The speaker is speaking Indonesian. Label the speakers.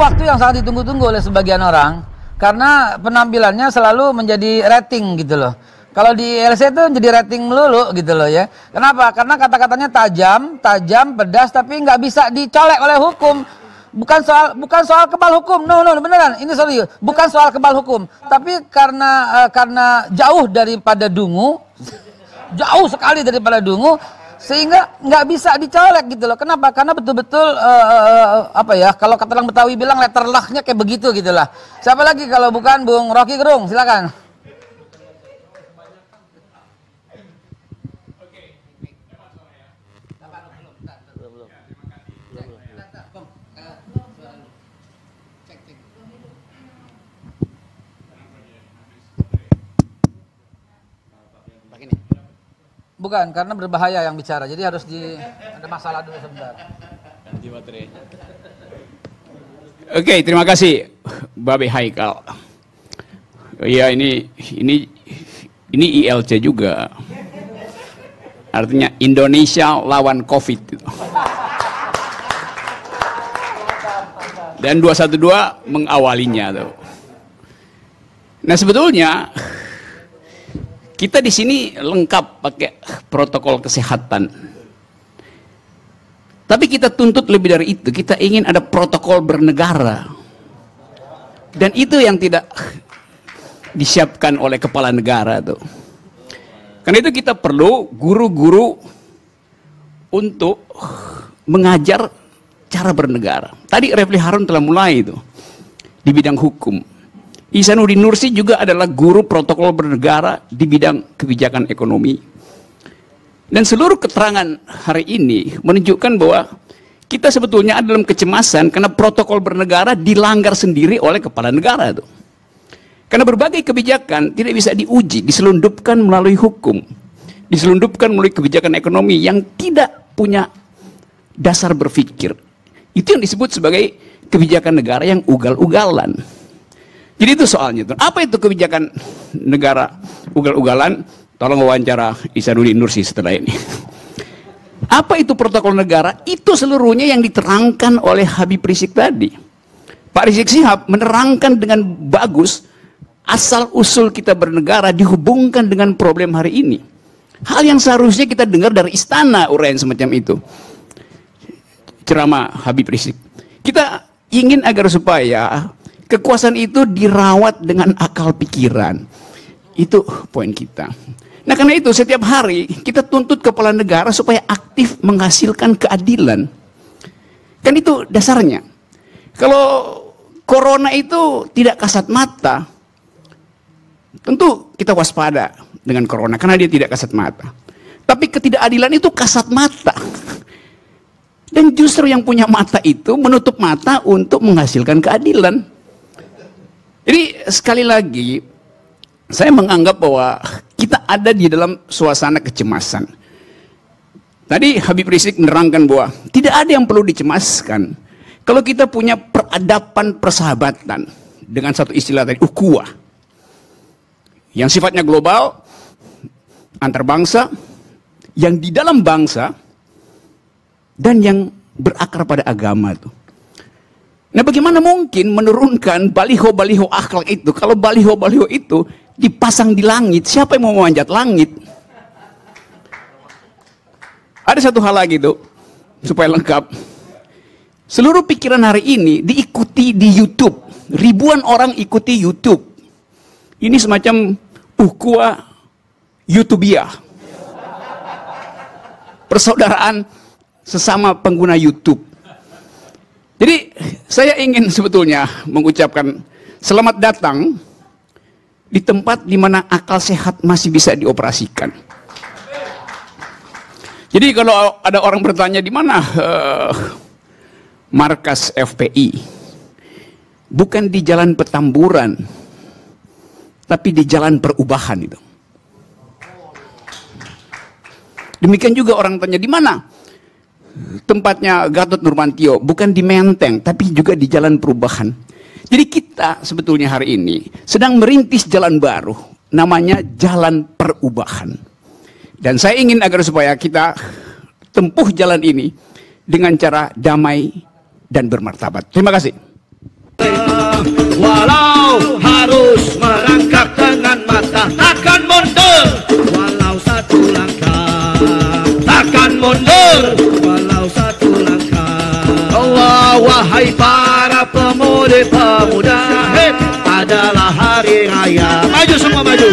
Speaker 1: waktu yang sangat ditunggu-tunggu oleh sebagian orang karena penampilannya selalu menjadi rating gitu loh. Kalau di LC itu jadi rating melulu gitu loh ya. Kenapa? Karena kata-katanya tajam, pedas, tapi nggak bisa dicolek oleh hukum. Bukan soal kebal hukum, no beneran, ini serius. Bukan soal kebal hukum, tapi karena jauh daripada dungu, jauh sekali daripada dungu, sehingga nggak bisa dicolek gitu loh. Kenapa? Karena betul-betul apa ya? Kalau kata orang Betawi bilang letter luck-nya kayak begitu gitulah. Siapa lagi kalau bukan Bung Rocky Gerung? Silakan. Bukan, karena berbahaya yang bicara. Jadi harus ada masalah dulu sebentar.
Speaker 2: Di baterai. Oke, terima kasih Babe Haikal. Ya ini ILC juga. Artinya Indonesia lawan Covid. Dan 212 mengawalinya tuh. Nah, sebetulnya kita di sini lengkap pakai protokol kesehatan. Tapi kita tuntut lebih dari itu. Kita ingin ada protokol bernegara. Dan itu yang tidak disiapkan oleh kepala negara tuh. Karena itu kita perlu guru-guru untuk mengajar cara bernegara. Tadi Refli Harun telah mulai itu di bidang hukum. Ihsanuddin Nursi juga adalah guru protokol bernegara di bidang kebijakan ekonomi. Dan seluruh keterangan hari ini menunjukkan bahwa kita sebetulnya ada dalam kecemasan karena protokol bernegara dilanggar sendiri oleh kepala negara itu. Karena berbagai kebijakan tidak bisa diuji, diselundupkan melalui hukum, diselundupkan melalui kebijakan ekonomi yang tidak punya dasar berpikir. Itu yang disebut sebagai kebijakan negara yang ugal-ugalan. Jadi itu soalnya tuh. Apa itu kebijakan negara ugal-ugalan? Tolong wawancara Ihsanuddin Nursi setelah ini. Apa itu protokol negara? Itu seluruhnya yang diterangkan oleh Habib Rizik tadi. Pak Rizik Sihab menerangkan dengan bagus asal usul kita bernegara dihubungkan dengan problem hari ini. Hal yang seharusnya kita dengar dari istana uraian semacam itu. Ceramah Habib Rizik. Kita ingin agar supaya kekuasaan itu dirawat dengan akal pikiran. Itu poin kita. Nah, karena itu setiap hari kita tuntut kepala negara supaya aktif menghasilkan keadilan. Kan itu dasarnya. Kalau corona itu tidak kasat mata, tentu kita waspada dengan corona karena dia tidak kasat mata. Tapi ketidakadilan itu kasat mata. Dan justru yang punya mata itu menutup mata untuk menghasilkan keadilan. Jadi sekali lagi saya menganggap bahwa kita ada di dalam suasana kecemasan. Tadi Habib Rizik menerangkan bahwa tidak ada yang perlu dicemaskan. Kalau kita punya peradaban persahabatan dengan satu istilah tadi, ukhuwah, yang sifatnya global, antar bangsa, yang di dalam bangsa, dan yang berakar pada agama tuh. Nah, bagaimana mungkin menurunkan baliho-baliho akhlak itu? Kalau baliho-baliho itu dipasang di langit, siapa yang mau memanjat langit? Ada satu hal lagi tuh, supaya lengkap. Seluruh pikiran hari ini diikuti di YouTube. Ribuan orang ikuti YouTube. Ini semacam ukhuwah YouTubiah. Persaudaraan sesama pengguna YouTube. Jadi saya ingin sebetulnya mengucapkan selamat datang di tempat di mana akal sehat masih bisa dioperasikan. Jadi kalau ada orang bertanya di mana markas FPI, bukan di Jalan Petamburan, tapi di Jalan Perubahan itu. Demikian juga orang tanya di mana tempatnya Gatot Nurmantio, bukan di Menteng, tapi juga di Jalan Perubahan. Jadi kita sebetulnya hari ini sedang merintis jalan baru, namanya Jalan Perubahan. Dan saya ingin agar supaya kita tempuh jalan ini dengan cara damai dan bermartabat. Terima kasih.
Speaker 3: Walau harus merangkak dengan mata, takkan mundur walau satu langkah, takkan mundur walau satu langkah. Allah, wahai para pemuda-pemuda, adalah hari raya. Maju semua, maju.